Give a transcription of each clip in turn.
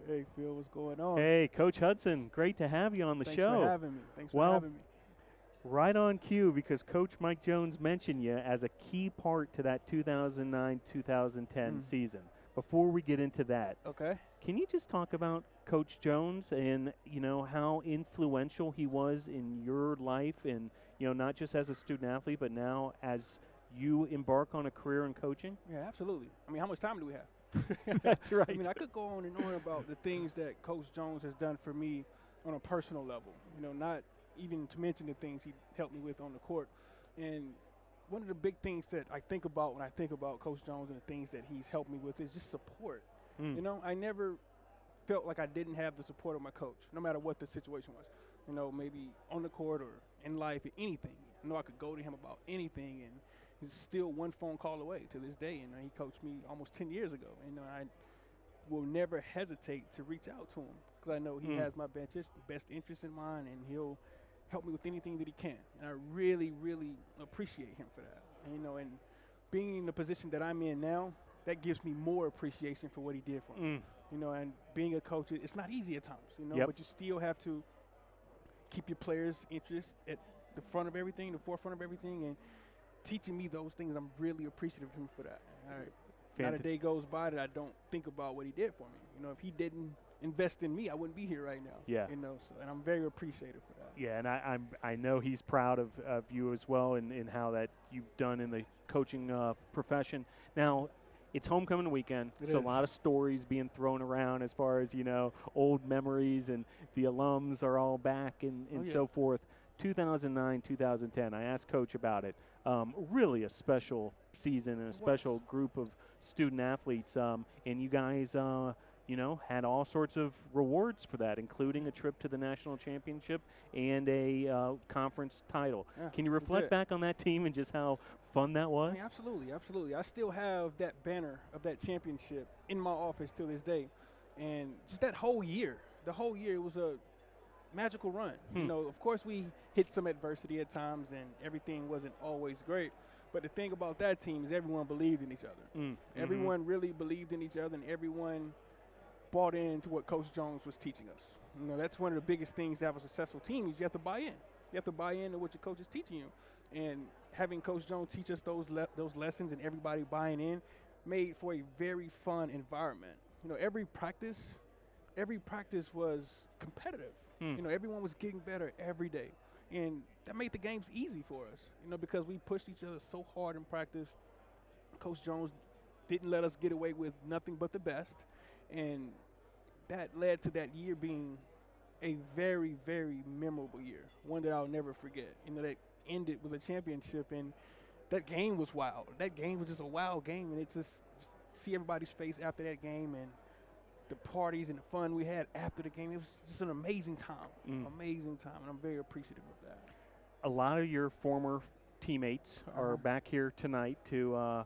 Hey, Phil, what's going on? Hey, Coach Hudson, great to have you on the Thanks for show. having me. Thanks for Well, having me. right on cue because Coach Mike Jones mentioned you as a key part to that 2009-2010 Mm, season. Before we get into that, okay. can you just talk about Coach Jones and, how influential he was in your life and, not just as a student athlete, but now as you embark on a career in coaching? Yeah, absolutely. I mean, how much time do we have? That's I right. mean, I could go on and on about the things that Coach Jones has done for me on a personal level. Not even to mention the things he helped me with on the court. And one of the big things that I think about when I think about Coach Jones and the things that he's helped me with is just support. Mm, I never felt like I didn't have the support of my coach, no matter what the situation was. Maybe on the court or in life or anything. I know I could go to him about anything, and he's still one phone call away to this day. And he coached me almost 10 years ago. I will never hesitate to reach out to him because I know he mm. has my best interest in mind, and he'll help me with anything that he can. And I really, really appreciate him for that. And being in the position that I'm in now, that gives me more appreciation for what he did for me. Mm. And being a coach, it's not easy at times, Yep. but you still have to keep your players' interest at the front of everything, the forefront of everything, and teaching me those things. I'm really appreciative of him for that. All right. Not a Fant- day goes by that I don't think about what he did for me. If he didn't invest in me, I wouldn't be here right now. Yeah. And I'm very appreciative for that. Yeah, and I know he's proud of you as well and how that you've done in the coaching profession. Now, it's homecoming weekend, It so a is. lot of stories being thrown around as far as old memories, and the alums are all back and Oh, yeah. so forth. 2009, 2010. I asked Coach about it. Really a special season and a It was. special group of student athletes, and you guys. Had all sorts of rewards for that, including a trip to the national championship and a conference title. Yeah, Can you we reflect did. back on that team and just how fun that I was? mean, absolutely, absolutely. I still have that banner of that championship in my office till this day. And just that whole year, the whole year, it was a magical run. Hmm. Of course, we hit some adversity at times, and everything wasn't always great. But the thing about that team is everyone believed in each other. Mm. Everyone really believed in each other, and everyone bought into what Coach Jones was teaching us. That's one of the biggest things to have a successful team is you have to buy in. You have to buy into what your coach is teaching you. And having Coach Jones teach us those lessons and everybody buying in made for a very fun environment. Every practice was competitive. Mm. Everyone was getting better every day. And that made the games easy for us, because we pushed each other so hard in practice. Coach Jones didn't let us get away with nothing but the best. And that led to that year being a very, very memorable year, one that I'll never forget. That ended with a championship, and that game was wild. That game was just a wild game, and it's just see everybody's face after that game and the parties and the fun we had after the game. It was just an amazing time, amazing time, and I'm very appreciative of that. A lot of your former teammates are back here tonight to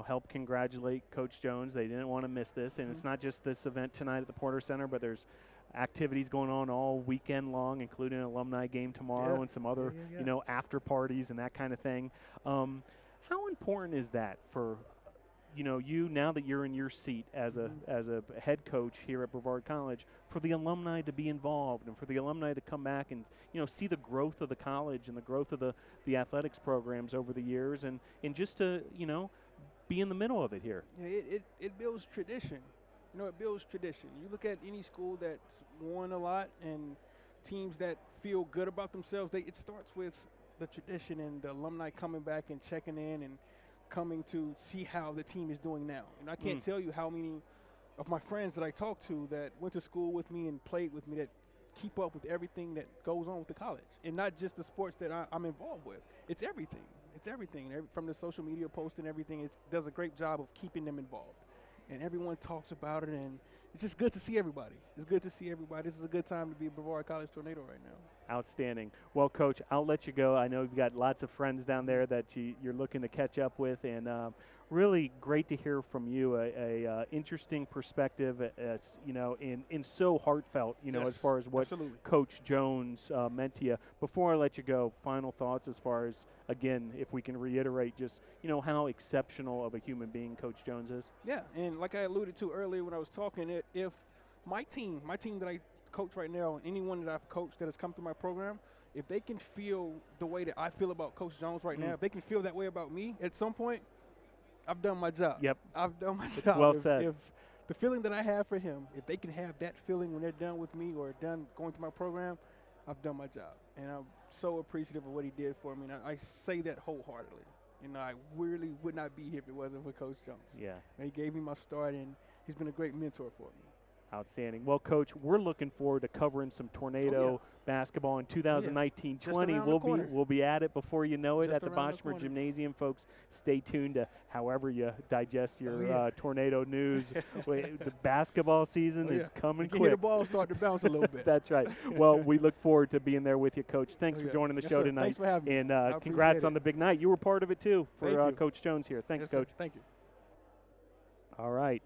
help congratulate Coach Jones. They didn't want to miss this, and it's not just this event tonight at the Porter Center, but there's activities going on all weekend long, including an alumni game tomorrow and some other, after parties and that kind of thing. How important is that for, you now that you're in your seat as a head coach here at Brevard College, for the alumni to be involved and for the alumni to come back and, see the growth of the college and the growth of the athletics programs over the years and just to, be in the middle of it here? Yeah, it builds tradition. It builds tradition. You look at any school that's won a lot and teams that feel good about themselves, it starts with the tradition and the alumni coming back and checking in and coming to see how the team is doing now. I can't tell you how many of my friends that I talk to that went to school with me and played with me that keep up with everything that goes on with the college. And not just the sports that I'm involved with. It's everything. It's everything. From the social media posts and everything, it does a great job of keeping them involved. And everyone talks about it, and it's just good to see everybody. It's good to see everybody. This is a good time to be a Brevard College Tornado right now. Outstanding. Well, Coach, I'll let you go. I know you've got lots of friends down there that you're looking to catch up with, and really great to hear from you. A interesting perspective, as in so heartfelt. Yes, as far as what absolutely. Coach Jones meant to you. Before I let you go, final thoughts as far as, again, if we can reiterate, just how exceptional of a human being Coach Jones is. Yeah, and like I alluded to earlier when I was talking, if my team that I coach right now, and anyone that I've coached that has come through my program, if they can feel the way that I feel about Coach Jones right now, if they can feel that way about me at some point, I've done my job. Yep. I've done my job. Well said. If the feeling that I have for him, if they can have that feeling when they're done with me or done going through my program, I've done my job. And I'm so appreciative of what he did for me. And I say that wholeheartedly. I really would not be here if it wasn't for Coach Jones. Yeah. And he gave me my start, and he's been a great mentor for me. Outstanding. Well, Coach, we're looking forward to covering some Tornado basketball in 2019-20. We'll be at it before you know it at the Boschmer Gymnasium, folks. Stay tuned to however you digest your Tornado news. The basketball season is coming quick. You hear the ball start to bounce a little bit. That's right. Well, we look forward to being there with you, Coach. Thanks for joining the show tonight. Thanks for having me. And congrats on the big night. You were part of it too for Coach Jones here. Thanks, Coach. Sir. Thank you. All right.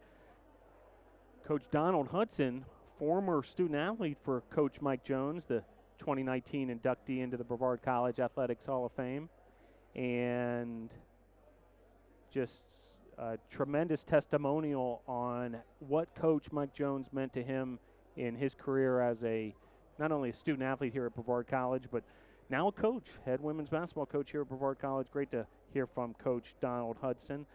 Coach Donald Hudson, former student athlete for Coach Mike Jones, the 2019 inductee into the Brevard College Athletics Hall of Fame, and just a tremendous testimonial on what Coach Mike Jones meant to him in his career as not only a student athlete here at Brevard College, but now a coach, head women's basketball coach here at Brevard College. Great to hear from Coach Donald Hudson.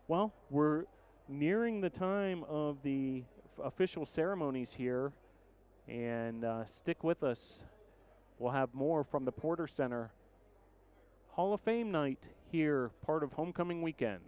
Well, we're nearing the time of the official ceremonies here, and stick with us. We'll have more from the Porter Center Hall of Fame night here, part of homecoming weekend.